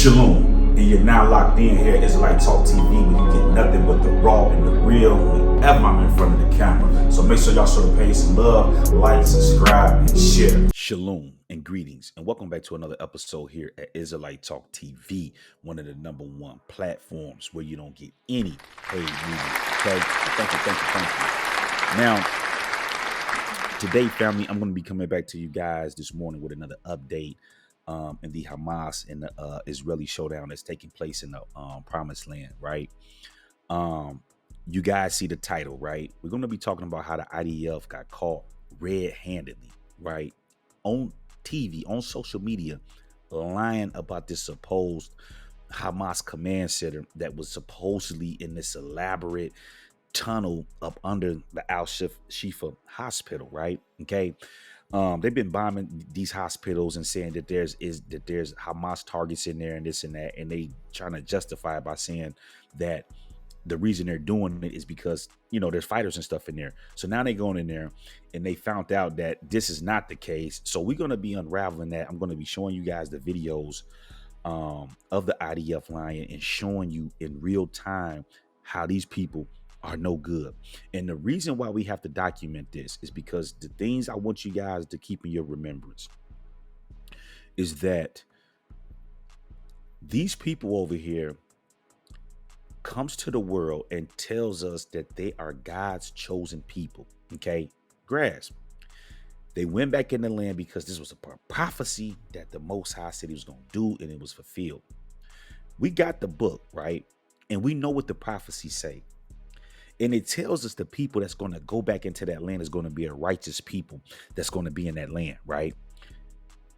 Shalom, and you're now locked in here at Israelite Talk TV, where you get nothing but the raw and the real whenever I'm in front of the camera. So make sure y'all show the page some love, like, subscribe, and share. Shalom and greetings, and welcome back to another episode here at Israelite Talk TV, one of the #1 platforms where you don't get any paid media. Okay, thank you. Now, today, family, I'm going to be coming back to you guys this morning with another update in the Hamas and the Israeli showdown that's taking place in the Promised Land, right? You guys see the title, right? We're going to be talking about how the IDF got caught red-handedly, right? On TV, on social media, lying about this supposed Hamas command center that was supposedly in this elaborate tunnel up under the Shifa hospital, right? Okay. They've been bombing these hospitals and saying that there's Hamas targets in there and this and that, and they trying to justify it by saying that the reason they're doing it is because, you know, there's fighters and stuff in there. So now they going in there and they found out that this is not the case. So we're going to be unraveling that. I'm going to be showing you guys the videos of the IDF lying and showing you in real time how these people are no good. And the reason why we have to document this is because the things I want you guys to keep in your remembrance is that these people over here comes to the world and tells us that they are God's chosen people. Okay, grasp. They went back in the land because this was a prophecy that the Most High said he was going to do, and it was fulfilled. We got the book, right? And we know what the prophecies say. And it tells us the people that's going to go back into that land is going to be a righteous people that's going to be in that land, right?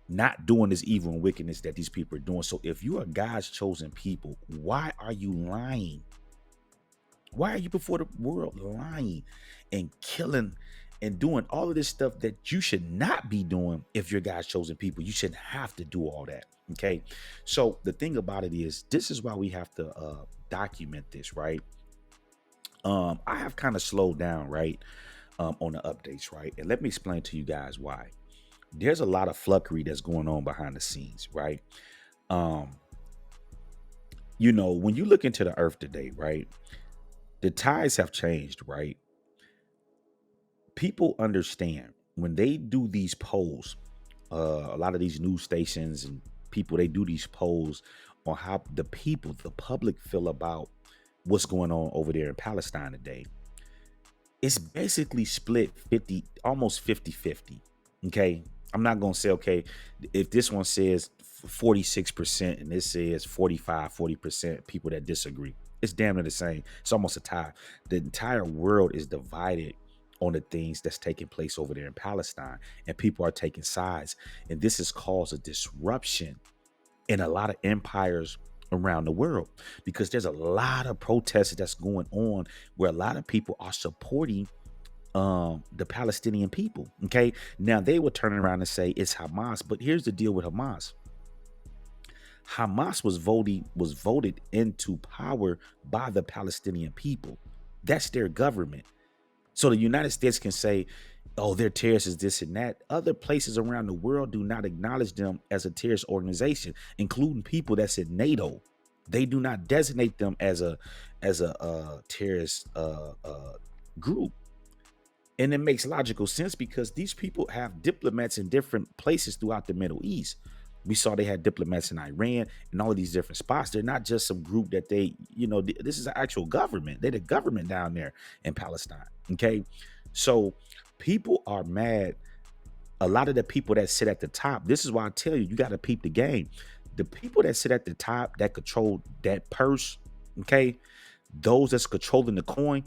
Not doing this evil and wickedness that these people are doing. So if you are God's chosen people, why are you lying? Why are you before the world lying and killing and doing all of this stuff that you should not be doing? If you're God's chosen people, you shouldn't have to do all that. Okay. So the thing about it is, this is why we have to document this, right? I have kind of slowed down, right, on the updates, right? And let me explain to you guys why. There's a lot of fluffery that's going on behind the scenes, right? You know, when you look into the earth today, right, the tides have changed, right? People understand when they do these polls, a lot of these news stations and people, they do these polls on how the people, the public feel about what's going on over there in Palestine today. It's basically split 50, almost 50-50. Okay. I'm not going to say, okay, if this one says 46% and this says 40% people that disagree, it's damn near the same. It's almost a tie. The entire world is divided on the things that's taking place over there in Palestine, and people are taking sides. And this has caused a disruption in a lot of empires around the world, because there's a lot of protests that's going on where a lot of people are supporting the Palestinian people. Okay, now they were turning around and say it's Hamas, but here's the deal with Hamas. Hamas was voted into power by the Palestinian people. That's their government. So the United States can say, oh, they're terrorists, this and that. Other places around the world do not acknowledge them as a terrorist organization, including people that's in NATO. They do not designate them as a terrorist group. And it makes logical sense because these people have diplomats in different places throughout the Middle East. We saw they had diplomats in Iran and all of these different spots. They're not just some group that they, you know, this is an actual government. They're the government down there in Palestine. Okay. So people are mad. A lot of the people that sit at the top, this is why I tell you, you got to peep the game. The people that sit at the top that control that purse, okay, those that's controlling the coin,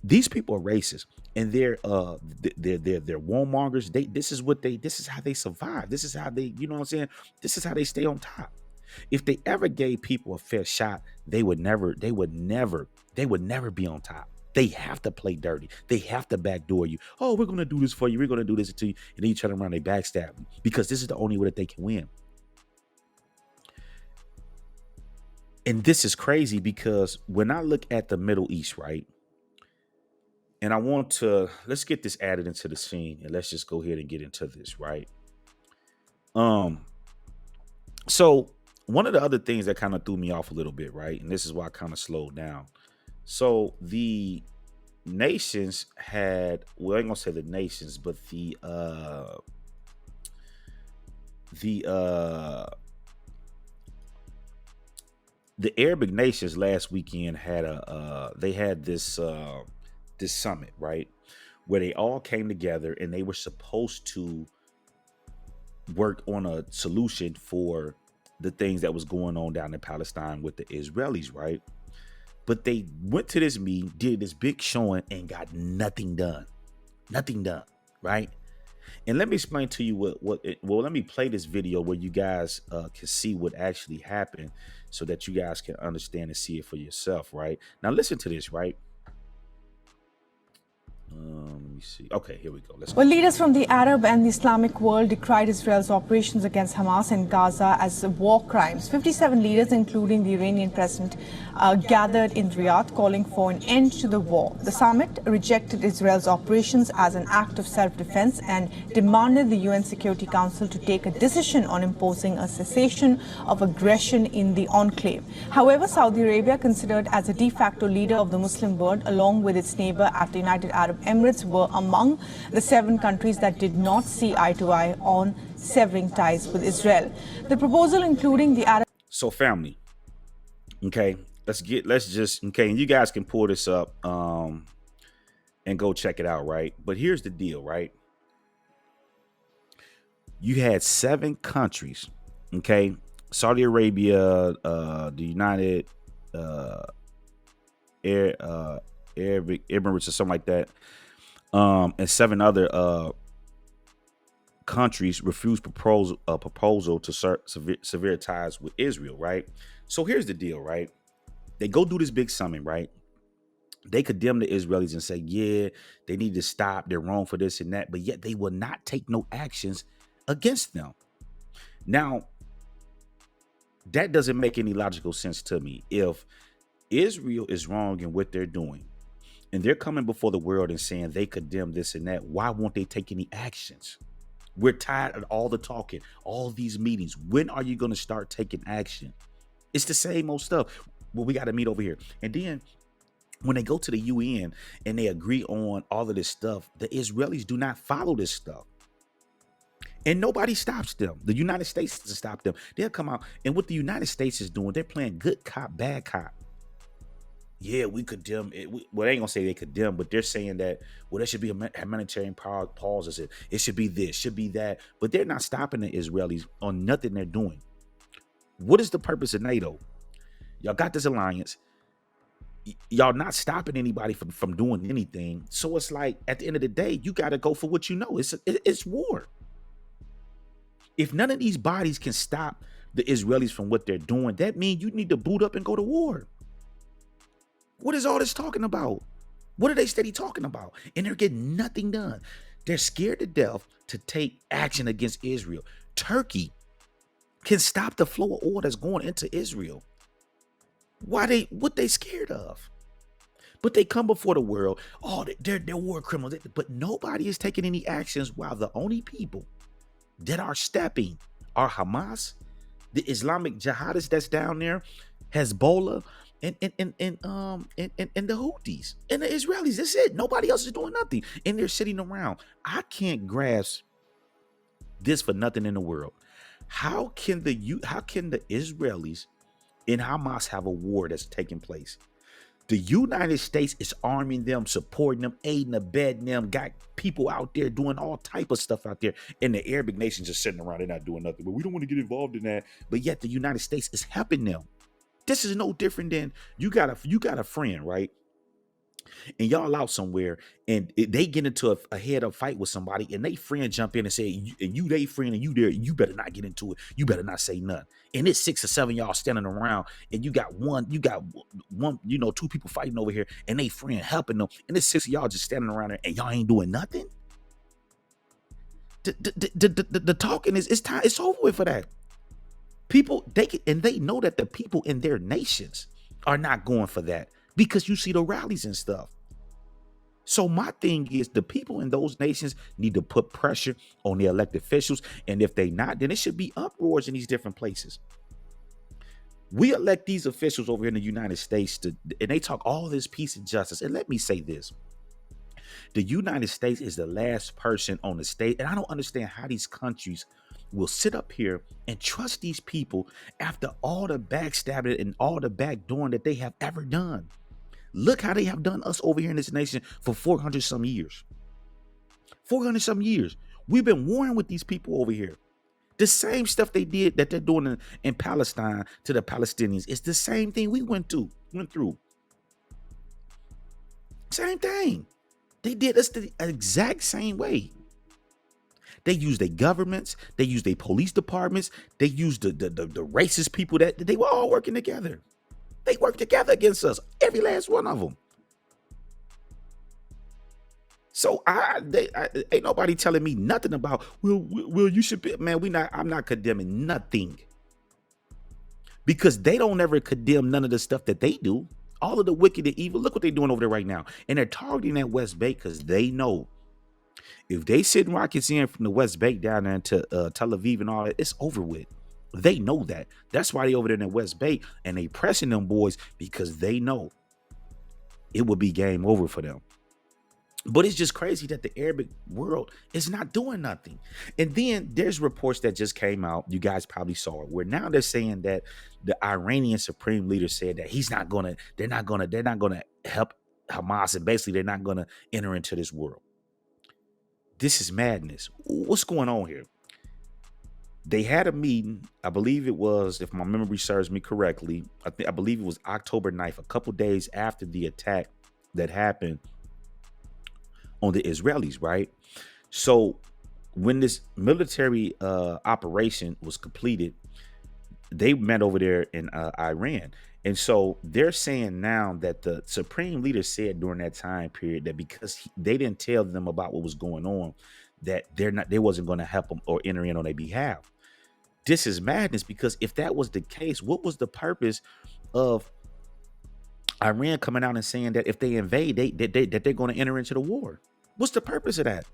these people are racist, and they're warmongers. This is how they survive. This is how they, you know what I'm saying? This is how they stay on top. If they ever gave people a fair shot, they would never be on top. They have to play dirty. They have to backdoor you. Oh, we're going to do this for you. We're going to do this to you. And then you turn around, they backstab you, because this is the only way that they can win. And this is crazy because when I look at the Middle East, right, and I want to, let's get this added into the scene, and let's just go ahead and get into this, right? So one of the other things that kind of threw me off a little bit, right? And this is why I kind of slowed down. So the nations had, well, I ain't gonna say the nations, but the the Arabic nations last weekend had they had this this summit, right? Where they all came together and they were supposed to work on a solution for the things that was going on down in Palestine with the Israelis, right? But they went to this meeting, did this big showing, and got nothing done. Nothing done, right? And let me explain to you well, let me play this video where you guys can see what actually happened so that you guys can understand and see it for yourself, right? Now listen to this, right? Let me see. Okay, here we go. Let's go. Well, leaders from the Arab and the Islamic world decried Israel's operations against Hamas in Gaza as war crimes. 57 leaders, including the Iranian president, gathered in Riyadh calling for an end to the war. The summit rejected Israel's operations as an act of self-defense and demanded the UN Security Council to take a decision on imposing a cessation of aggression in the enclave. However, Saudi Arabia, considered as a de facto leader of the Muslim world, along with its neighbor at the United Arab Emirates, were among the 7 countries that did not see eye to eye on severing ties with Israel. The proposal, including the Arab... So family, okay, let's just, okay, and you guys can pull this up and go check it out, right? But here's the deal, right? You had 7 countries, okay? Saudi Arabia, the United Arab Emirates or something like that, and 7 other countries refused proposal to severe ties with Israel, right? So here's the deal, right? They go do this big summit, right? They condemn the Israelis and say, yeah, they need to stop. They're wrong for this and that. But yet they will not take no actions against them. Now, that doesn't make any logical sense to me. If Israel is wrong in what they're doing, and they're coming before the world and saying they condemn this and that, why won't they take any actions? We're tired of all the talking, all these meetings. When are you going to start taking action? It's the same old stuff. Well, we got to meet over here. And then when they go to the UN and they agree on all of this stuff, the Israelis do not follow this stuff. And nobody stops them. The United States doesn't stop them. They'll come out. And what the United States is doing, they're playing good cop, bad cop. Yeah, we condemn it. Well, they ain't gonna say they condemn, but they're saying that, well, there should be a humanitarian pause. It should be this, should be that. But they're not stopping the Israelis on nothing they're doing. What is the purpose of NATO? Y'all got this alliance. Y'all not stopping anybody from doing anything. So it's like, at the end of the day, you got to go for what you know. It's war. If none of these bodies can stop the Israelis from what they're doing, that means you need to boot up and go to war. What is all this talking about? What are they steady talking about? And they're getting nothing done. They're scared to death to take action against Israel. Turkey can stop the flow of oil that's going into Israel. What they scared of? But they come before the world. Oh, they're war criminals. But nobody is taking any actions, while the only people that are stepping are Hamas, the Islamic jihadists that's down there, Hezbollah, and the Houthis and the Israelis. That's it. Nobody else is doing nothing, and they're sitting around. I can't grasp this for nothing in the world. How can the Israelis and Hamas have a war that's taking place? The United States is arming them, supporting them, aiding, abetting them, got people out there doing all type of stuff out there. And the Arabic nations are sitting around, they're not doing nothing. But we don't want to get involved in that. But yet the United States is helping them. This is no different than you got a friend, right? And y'all out somewhere and they get into a head-up fight with somebody, and they friend jump in and say, and you they friend and you there, you better not get into it. You better not say nothing. And it's 6 or 7 y'all standing around, and you got one, 2 people fighting over here, and they friend helping them, and it's 6 of y'all just standing around there, and y'all ain't doing nothing. The talking is, it's time, it's over with for that. People, they know that the people in their nations are not going for that, because you see the rallies and stuff. So my thing is, the people in those nations need to put pressure on the elected officials. And if they not, then it should be uproars in these different places. We elect these officials over here in the United States and they talk all this peace and justice. And let me say this. The United States is the last person on the state. And I don't understand how these countries will sit up here and trust these people after all the backstabbing and all the backdooring that they have ever done. Look how they have done us over here in this nation for 400 some years. 400 some years. We've been warring with these people over here. The same stuff they did that they're doing in Palestine to the Palestinians. It's the same thing we went through. Same thing. They did us the exact same way. They use their governments. They use their police departments. They use the racist people that they were all working together. They worked together against us. Every last one of them. So ain't nobody telling me nothing about, well, you should be, man, I'm not condemning nothing. Because they don't ever condemn none of the stuff that they do. All of the wicked and evil, look what they're doing over there right now. And they're targeting that West Bank because they know if they send rockets in from the West Bank down there to Tel Aviv and all that, it's over with. They know that. That's why they over there in the West Bank and they pressing them boys because they know it will be game over for them. But it's just crazy that the Arabic world is not doing nothing. And then there's reports that just came out. You guys probably saw it, where now they're saying that the Iranian supreme leader said that they're not gonna help Hamas, and basically they're not gonna enter into this world. This is madness. What's going on here? They had a meeting, I believe it was, if my memory serves me correctly, I believe it was October 9th, a couple days after the attack that happened on the Israelis, right? So when this military operation was completed, they met over there in Iran. And so they're saying now that the supreme leader said during that time period that because they didn't tell them about what was going on, that they wasn't going to help them or enter in on their behalf. This is madness, because if that was the case, what was the purpose of Iran coming out and saying that if they invade, that they're going to enter into the war? What's the purpose of that?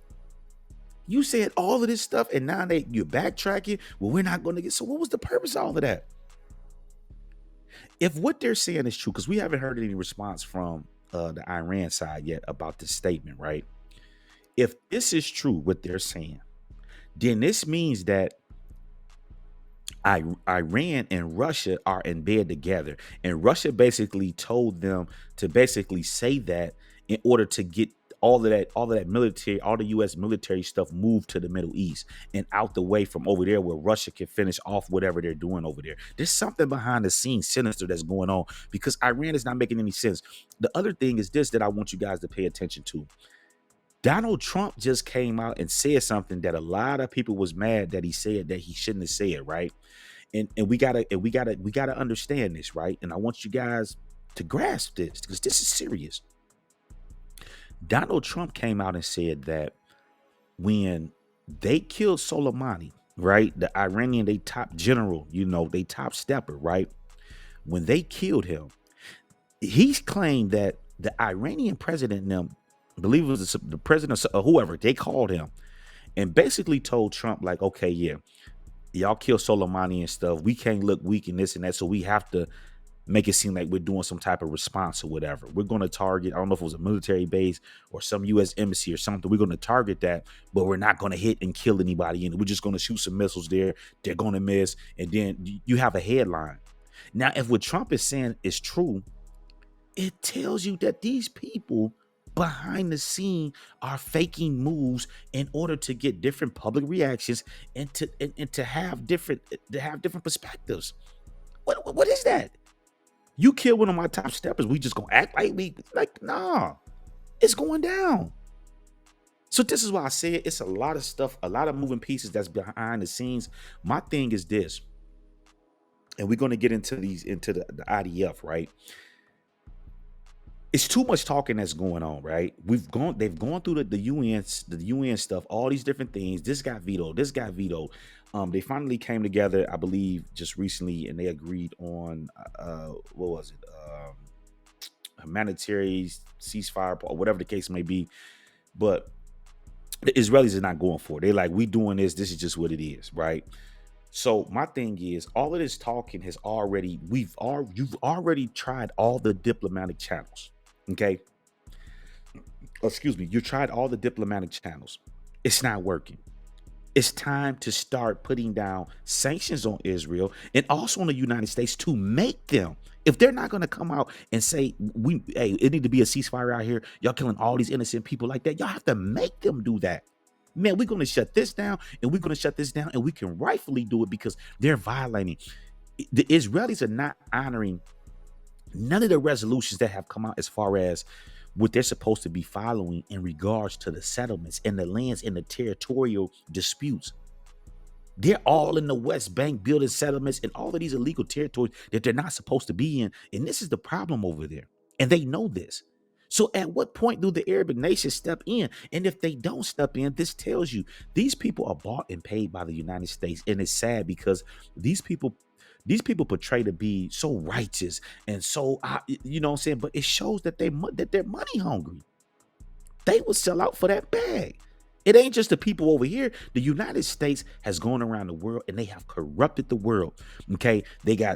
You said all of this stuff, and now you're backtracking. Well, we're not going to get. So what was the purpose of all of that? If what they're saying is true, because we haven't heard any response from the Iran side yet about this statement, right? If this is true, what they're saying, then this means that Iran and Russia are in bed together, and Russia basically told them to basically say that in order to get all of that military, all the U.S. military stuff moved to the Middle East and out the way from over there where Russia can finish off whatever they're doing over there. There's something behind the scenes sinister that's going on, because Iran is not making any sense. The other thing is this that I want you guys to pay attention to. Donald Trump just came out and said something that a lot of people was mad that he said that he shouldn't have said, right? And we gotta understand this, right? And I want you guys to grasp this, because this is serious. Donald Trump came out and said that when they killed Soleimani, right, the Iranian, they top general, they top stepper, right? When they killed him, he's claimed that the Iranian president, them, I believe it was the president or whoever, they called him and basically told Trump, like, okay, yeah, y'all kill Soleimani and stuff. We can't look weak in this and that, so we have to make it seem like we're doing some type of response or whatever. We're going to target, I don't know if it was a military base or some U.S. embassy or something. We're going to target that, but we're not going to hit and kill anybody in it. We're just going to shoot some missiles there. They're going to miss. And then you have a headline. Now, if what Trump is saying is true, it tells you that these people behind the scene are faking moves in order to get different public reactions and to have different perspectives. What is that? You kill one of my top steppers, we just gonna act like nah, it's going down. So this is why I say it's a lot of stuff, a lot of moving pieces that's behind the scenes. My thing is this, and we're gonna get into the IDF, right? It's too much talking that's going on, right? They've gone through the UN stuff, all these different things. This got vetoed. They finally came together, I believe, just recently, and they agreed on what was it? Humanitarian ceasefire or whatever the case may be. But the Israelis are not going for it. They're like, we doing this. This is just what it is, right? So my thing is, all of this talking has already, you've already tried all the diplomatic channels. Okay. Excuse me. You tried all the diplomatic channels. It's not working. It's time to start putting down sanctions on Israel and also on the United States to make them. If they're not going to come out and say, hey, it need to be a ceasefire out here, y'all killing all these innocent people like that, y'all have to make them do that. Man, we're going to shut this down and we're going to shut this down, and we can rightfully do it because they're violating. The Israelis are not honoring none of the resolutions that have come out as far as what they're supposed to be following in regards to the settlements and the lands and the territorial disputes. They're all in the West Bank building settlements and all of these illegal territories that they're not supposed to be in. And this is the problem over there. And they know this. So at what point do the Arabic nations step in? And if they don't step in, this tells you these people are bought and paid by the United States. And it's sad because these people portray to be so righteous and so, you know what I'm saying? But it shows that they're money hungry. They will sell out for that bag. It ain't just the people over here. The United States has gone around the world and they have corrupted the world. Okay.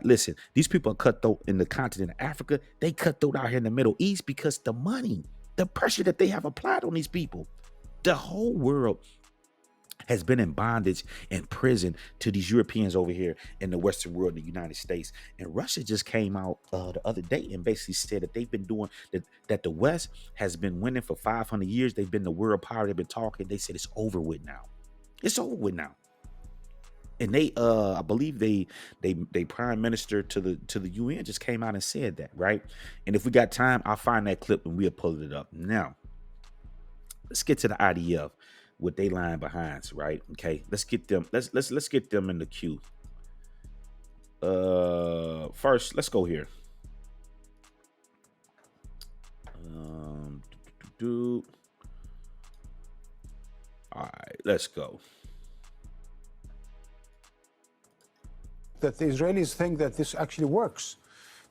Listen, these people are cutthroat in the continent of Africa. They cutthroat out here in the Middle East because the money, the pressure that they have applied on these people. The whole world has been in bondage and prison to these Europeans over here in the Western world, in the United States. And Russia just came out the other day and basically said that they've been doing that the West has been winning for 500 years. They've been the world power. They've been talking. They said it's over with now. It's over with now. And they, I believe they prime minister to the UN just came out and said that, right? And if we got time, I'll find that clip and we'll pull it up. Now, let's get to the IDF. With they lying behinds, right? Okay, let's get them. Let's get them in the queue. First, let's go here. All right, let's go. That the Israelis think that this actually works.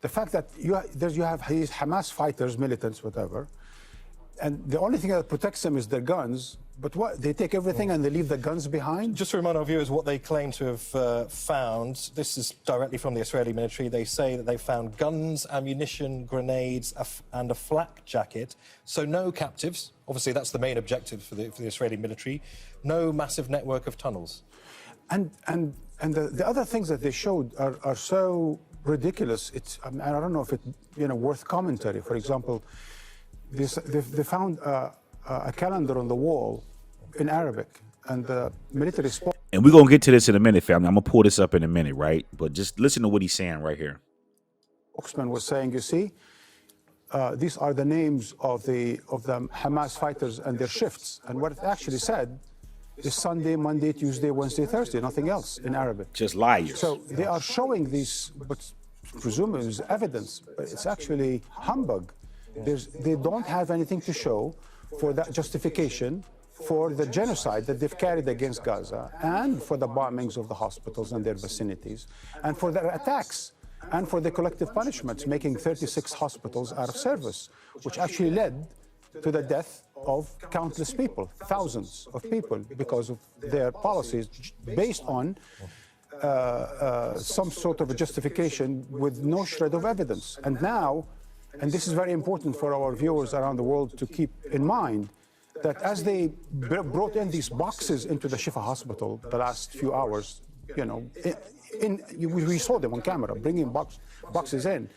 The fact that you have these Hamas fighters, militants, whatever, and the only thing that protects them is their guns. But what, they take everything and they leave the guns behind? Just to remind our viewers what they claim to have found, this is directly from the Israeli military. They say that they found guns, ammunition, grenades, and a flak jacket. So no captives. Obviously, that's the main objective for the Israeli military. No massive network of tunnels. And the other things that they showed are so ridiculous. I don't know if it's worth commentary. For example, they found a calendar on the wall in Arabic, and the military and we're gonna get to this in a minute, family. I'm gonna pull this up in a minute, right? But just listen to what he's saying right here. Spokesman was saying, you see, these are the names of the Hamas fighters and their shifts, and what it actually said is Sunday, Monday, Tuesday, Wednesday, Thursday, nothing else in Arabic. Just liars. So they are showing these, but presumably is evidence, but it's actually humbug. They don't have anything to show for that justification for the genocide that they've carried against Gaza, and for the bombings of the hospitals and their vicinities, and for their attacks, and for the collective punishments, making 36 hospitals out of service, which actually led to the death of countless people, thousands of people, because of their policies based on some sort of a justification with no shred of evidence. And now, and this is very important for our viewers around the world to keep in mind, that as they brought in these boxes into the Shifa hospital the last few hours, we saw them on camera bringing boxes in.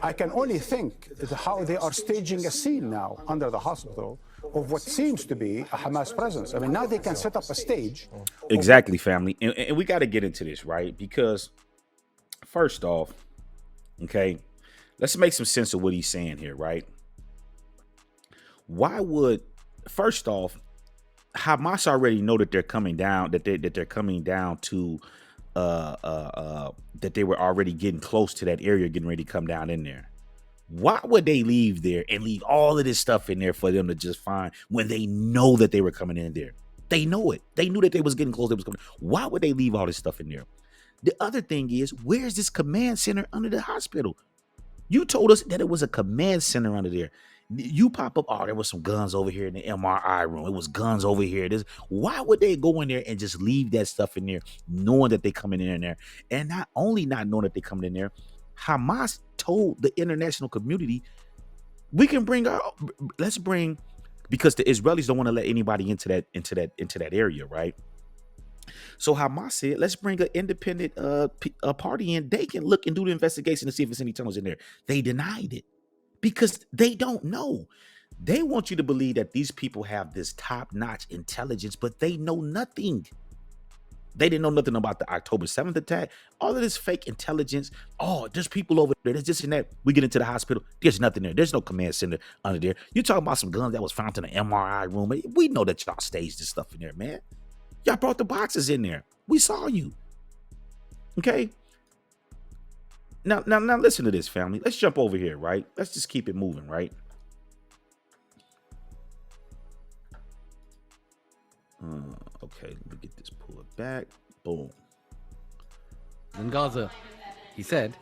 I can only think how they are staging a scene now under the hospital of what seems to be a Hamas presence. I mean, now they can set up a stage. Exactly, family. And we got to get into this, right? Because first off, okay, let's make some sense of what he's saying here, right? First off, Hamas already know that they're coming down, that they're coming down to that they were already getting close to that area, getting ready to come down in there. Why would they leave there and leave all of this stuff in there for them to just find when they know that they were coming in there? They know it. They knew that they was getting close. They was coming. Why would they leave all this stuff in there? The other thing is, where's this command center under the hospital? You told us that it was a command center under there. You pop up, oh, there was some guns over here in the MRI room. It was guns over here. Why would they go in there and just leave that stuff in there, knowing that they coming in there? And not only not knowing that they coming in there, Hamas told the international community, we can bring let's bring, because the Israelis don't want to let anybody into that area, right? So Hamas said, let's bring an independent party in. They can look and do the investigation to see if there's any tunnels in there. They denied it because they don't know. They want you to believe that these people have this top-notch intelligence, but they know nothing. They didn't know nothing about the October 7th attack. All of this fake intelligence. Oh, there's people over there. There's this and that. We get into the hospital. There's nothing there. There's no command center under there. You're talking about some guns that was found in the MRI room. We know that y'all staged this stuff in there, man. Y'all brought the boxes in there. We saw you. Okay? Now listen to this, family. Let's jump over here, right? Let's just keep it moving, right? Okay, let me get this pulled back. Boom. In Gaza, he said.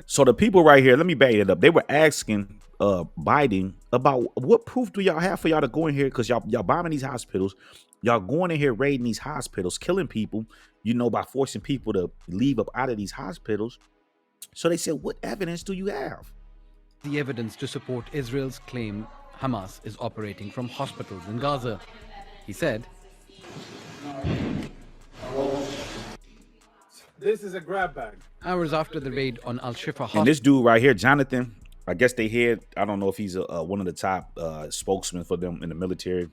So the people right here, let me back it up. They were asking Biden about what proof do y'all have for y'all to go in here, because y'all bombing these hospitals. Y'all going in here raiding these hospitals, killing people, by forcing people to leave up out of these hospitals. So they said, what evidence do you have? The evidence to support Israel's claim Hamas is operating from hospitals in Gaza. He said, this is a grab bag. Hours after the raid on Al-Shifa hospital. And this dude right here, Jonathan, I guess they had, I don't know if he's one of the top spokesmen for them in the military.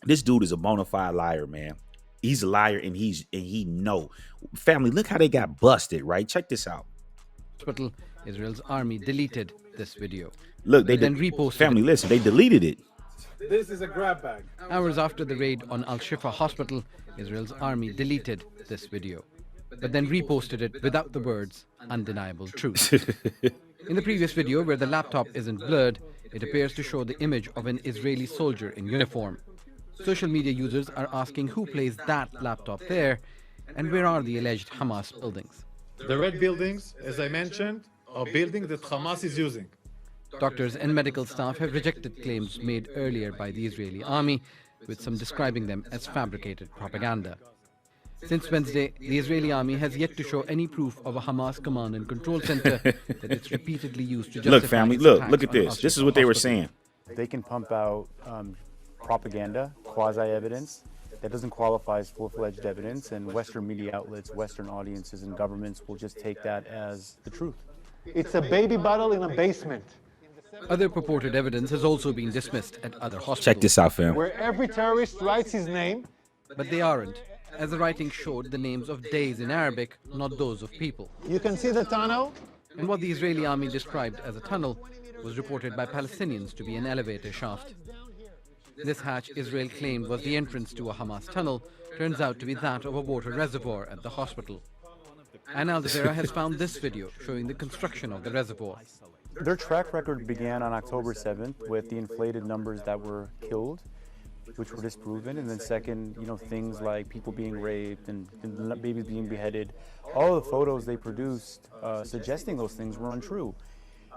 This dude is a bona fide liar, man. He's a liar, and he know. Family, look how they got busted, right? Check this out. Hospital, Israel's army deleted this video. Look, they then reposted family, listen, they deleted it. This is a grab bag. Hours after the raid on Al-Shifa hospital, Israel's army deleted this video, but then reposted it without the words "undeniable truth." In the previous video, where the laptop isn't blurred, it appears to show the image of an Israeli soldier in uniform. Social media users are asking who placed that laptop there, and where are the alleged Hamas buildings. The red buildings, as I mentioned, are buildings that Hamas is using. Doctors and medical staff have rejected claims made earlier by the Israeli army, with some describing them as fabricated propaganda. Since Wednesday, the Israeli army has yet to show any proof of a Hamas command and control center that it's repeatedly used to justify. Look, family, its look attacks at on this. This is what they were saying. They can pump out propaganda, quasi-evidence, that doesn't qualify as full-fledged evidence, and Western media outlets, Western audiences, and governments will just take that as the truth. It's a baby bottle in a basement. Other purported evidence has also been dismissed at other hospitals. Check this out, fam. Where every terrorist writes his name. But they aren't, as the writing showed the names of days in Arabic, not those of people. You can see the tunnel. And what the Israeli army described as a tunnel was reported by Palestinians to be an elevator shaft. This hatch Israel claimed was the entrance to a Hamas tunnel turns out to be that of a water reservoir at the hospital. And Al Jazeera has found this video showing the construction of the reservoir. Their track record began on October 7th with the inflated numbers that were killed, which were disproven, and then second, things like people being raped and babies being beheaded. All the photos they produced suggesting those things were untrue.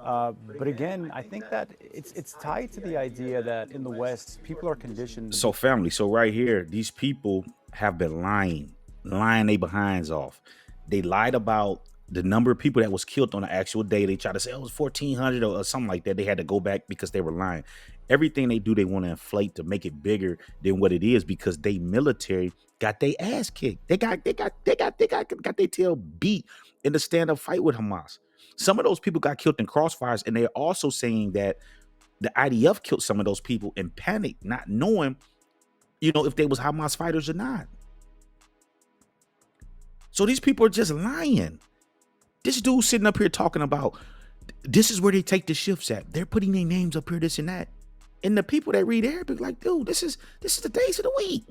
But again, I think that it's tied to the idea that in the West, people are conditioned. So family, so right here, these people have been lying their behinds off. They lied about the number of people that was killed on the actual day. They tried to say, it was 1,400 or something like that. They had to go back because they were lying. Everything they do, they want to inflate to make it bigger than what it is, because they military got their ass kicked. They got their tail beat in the stand-up fight with Hamas. Some of those people got killed in crossfires, and they're also saying that the IDF killed some of those people in panic, not knowing, if they was Hamas fighters or not. So these people are just lying. This dude sitting up here talking about this is where they take the shifts at. They're putting their names up here, this and that. And the people that read Arabic like, dude, this is the days of the week.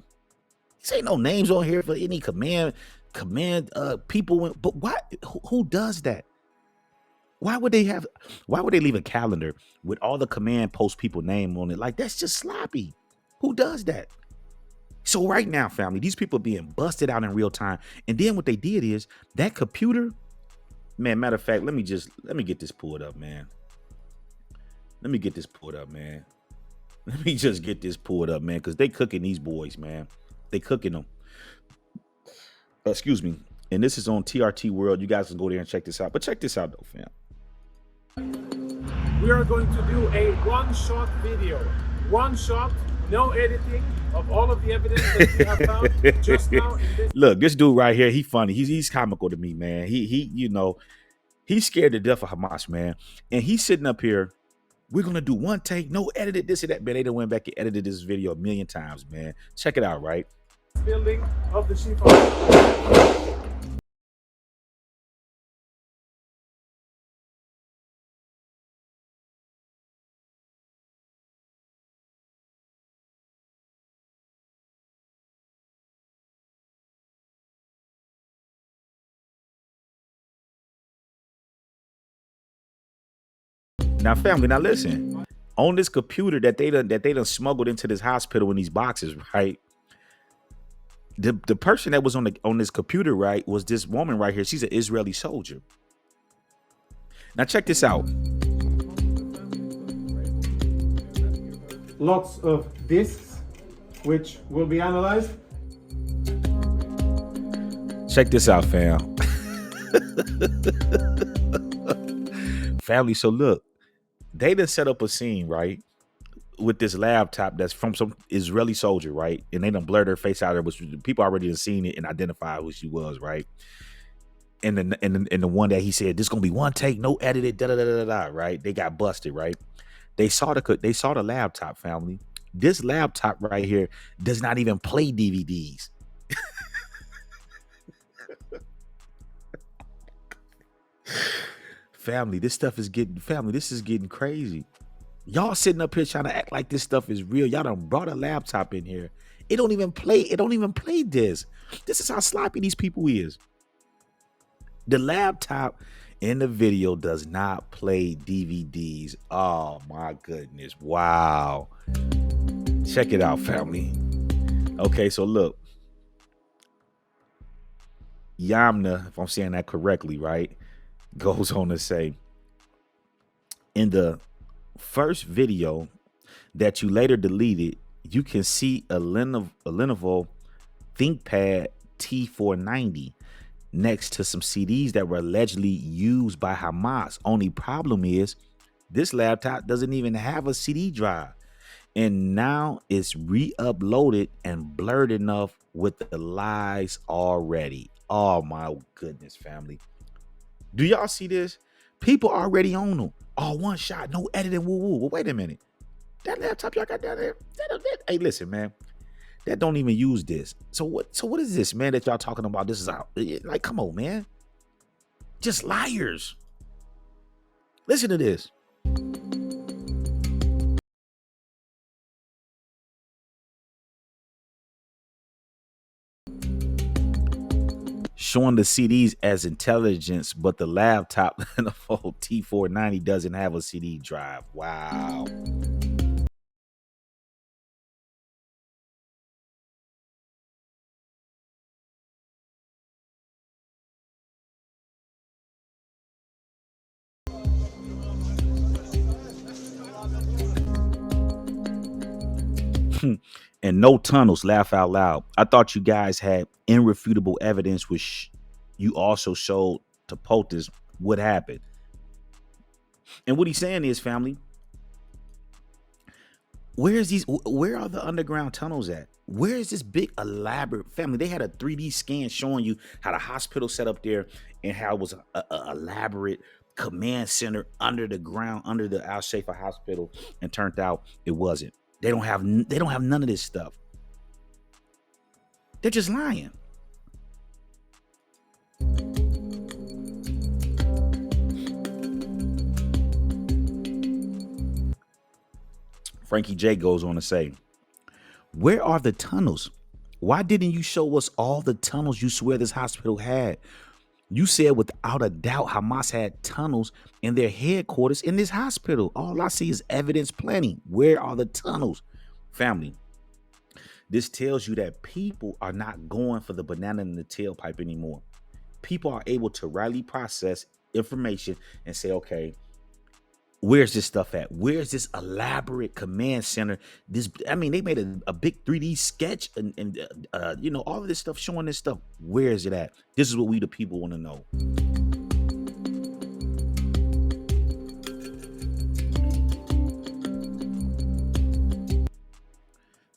This ain't no names on here for any command people. But what? Who does that? Why would they leave a calendar with all the command post people name on it? Like, that's just sloppy. Who does that? So right now, family, these people are being busted out in real time. And then what they did is that computer Man, matter of fact, let me get this pulled up, man. Let me get this pulled up, man. Let me just get this pulled up, man, because they cooking these boys, man. They cooking them. Excuse me. And this is on TRT World. You guys can go there and check this out. But check this out, though, fam. We are going to do a one-shot video. One shot, no editing, of all of the evidence that we have found just now. Look, this dude right here, he funny. He's comical to me, man. He you know, he's scared to death of Hamas, man. And he's sitting up here. We're gonna do one take, no edited, this and that. Man, they done went back and edited this video a million times, man. Check it out, right? Building of the Shifa. Now, family, now listen. On this computer that they done smuggled into this hospital in these boxes, right? The person that was on this computer, right, was this woman right here. She's an Israeli soldier. Now check this out. Lots of discs, which will be analyzed. Check this out, fam. Family, so look, they done set up a scene, right, with this laptop that's from some Israeli soldier, right? And they done blurred her face out there, which people already have seen it and identified who she was, right? And the one that he said, this gonna be one take, no edited, da da da da da, right? They got busted, right? They saw the laptop, family. This laptop right here does not even play DVDs. Family, this is getting crazy. Y'all sitting up here trying to act like this stuff is real. Y'all done brought a laptop in here. It don't even play this. This is how sloppy these people is. The laptop in the video does not play DVDs. Oh my goodness. Wow. Check it out, family. Okay, so look. Yamna, if I'm saying that correctly, right, goes on to say, in the first video that you later deleted, you can see a Lenovo ThinkPad T490 next to some CDs that were allegedly used by Hamas. Only problem is this laptop doesn't even have a CD drive. And now it's re-uploaded and blurred enough with the lies already. Oh my goodness, family. Do y'all see this? People already own them. Oh, one shot, no editing, woo-woo. Well, wait a minute. That laptop y'all got down there, hey, listen, man. That don't even use this. So what is this, man, that y'all talking about? This is out. Like, come on, man. Just liars. Listen to this. Showing the CDs as intelligence, but the laptop and the full T490 doesn't have a CD drive. Wow. And no tunnels, laugh out loud. I thought you guys had irrefutable evidence, which you also showed to POTUS what happened. And what he's saying is, family, where are the underground tunnels at? Where is this big elaborate, family? They had a 3D scan showing you how the hospital set up there and how it was a elaborate command center under the ground, under the Shifa hospital, and turned out it wasn't. They don't have none of this stuff. They're just lying. Frankie J goes on to say, where are the tunnels? Why didn't you show us all the tunnels you swear this hospital had? You said without a doubt Hamas had tunnels in their headquarters in this hospital. All I see is evidence plenty. Where are the tunnels? Family, this tells you that people are not going for the banana in the tailpipe anymore. People are able to rightly process information and say, okay, where's this stuff at? Where's this elaborate command center? I mean, they made a big 3D sketch and you know, all of this stuff showing this stuff. Where is it at? This is what we the people want to know.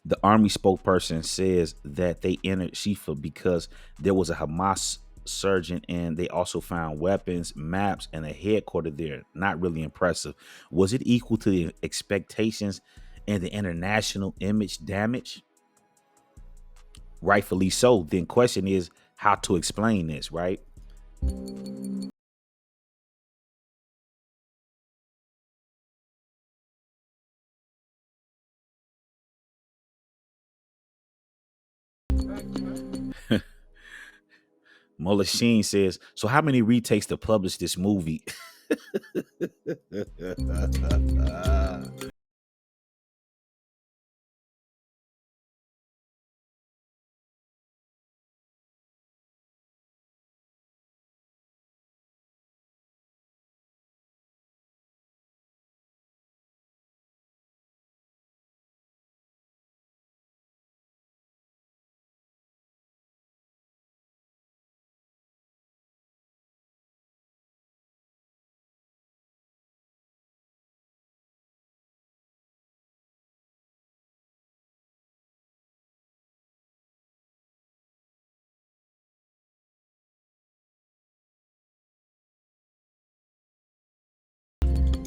The army spokesperson says that they entered Shifa because there was a Hamas surgeon and they also found weapons, maps, and a headquarters there. Not really impressive. Was it equal to the expectations and the international image damage? Rightfully so. Then question is how to explain this, right? Mullah Sheen says, so how many retakes to publish this movie?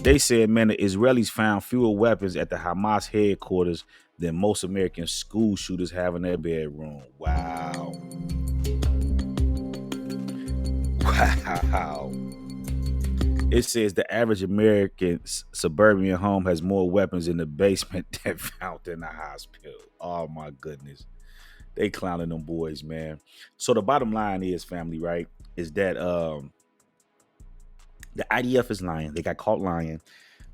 They said, man, the Israelis found fewer weapons at the Hamas headquarters than most American school shooters have in their bedroom. Wow. Wow. It says the average American suburban home has more weapons in the basement than found in the hospital. Oh, my goodness. They clowning them boys, man. So the bottom line is, family, right, is that the IDF is lying. They got caught lying.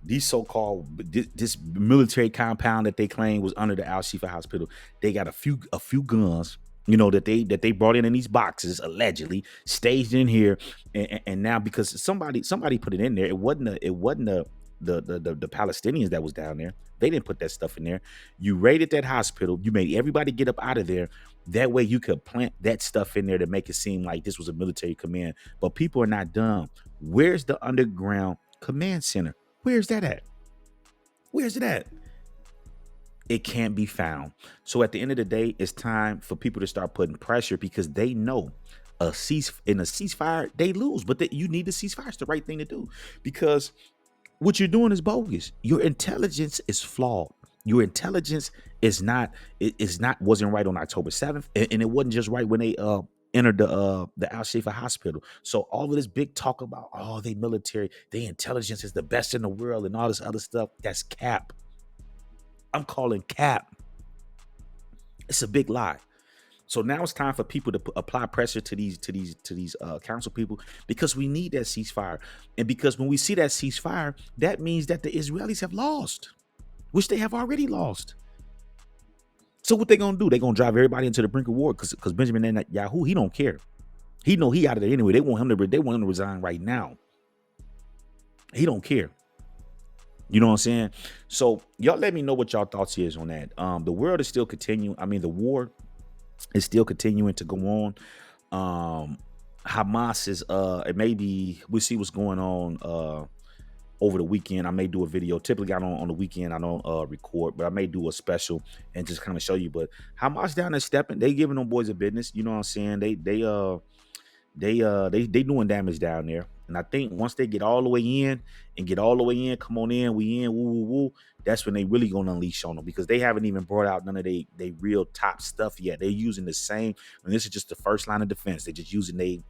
These so-called this military compound that they claim was under the Al-Shifa hospital, they got a few guns, you know, that they brought in these boxes, allegedly staged in here, and now because somebody put it in there, it wasn't the Palestinians that was down there. They didn't put that stuff in there. You raided that hospital. You made everybody get up out of there. That way you could plant that stuff in there to make it seem like this was a military command. But people are not dumb. Where's the underground command center? Where's that at? Where's it at? It can't be found. So at the end of the day, it's time for people to start putting pressure because they know in a ceasefire, they lose. But you need the ceasefire. It's the right thing to do because what you're doing is bogus. Your intelligence is flawed. Your intelligence wasn't right on October 7th. And it wasn't just right when they entered the Al-Shifa hospital. So all of this big talk about, oh, they military, their intelligence is the best in the world and all this other stuff, that's cap. I'm calling cap. It's a big lie. So now it's time for people to apply pressure to these council people because we need that ceasefire. And because when we see that ceasefire, that means that the Israelis have lost, which they have already lost. So what they gonna do? They gonna drive everybody into the brink of war because Benjamin Netanyahu, he don't care. He know he out of there anyway. They want him to resign right now. He don't care. You know what I'm saying? So y'all let me know what y'all thoughts is on that. The world is still continuing. I mean, the war is still continuing to go on. Hamas is it may be, we'll see what's going on over the weekend. I may do a video. Typically on the weekend I don't record, but I may do a special and just kind of show you. But Hamas down there stepping, they giving them boys a business. You know what I'm saying? They doing damage down there. And I think once they get all the way in, come on in, we in, woo, woo, woo, that's when they really gonna unleash on them because they haven't even brought out none of they real top stuff yet. They're using the same, and this is just the first line of defense. They're just using the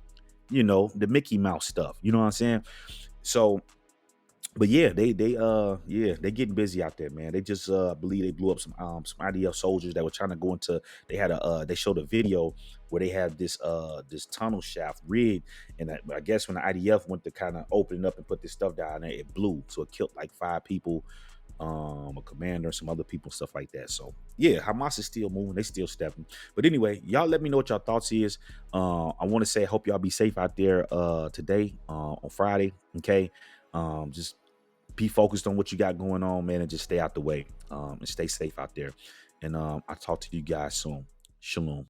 Mickey Mouse stuff. You know what I'm saying? So, but yeah, they getting busy out there, man. They just believe they blew up some IDF soldiers that were trying to go into. They showed a video where they had this tunnel shaft rigged, and I guess when the IDF went to kind of open it up and put this stuff down there, it blew, so it killed like 5 people. a commander, some other people, stuff like that. So yeah, Hamas is still moving, they still stepping. But anyway, y'all let me know what y'all thoughts is. I want to say I hope y'all be safe out there today on Friday. Okay. Just be focused on what you got going on, man, and just stay out the way and stay safe out there. And I'll talk to you guys soon. Shalom.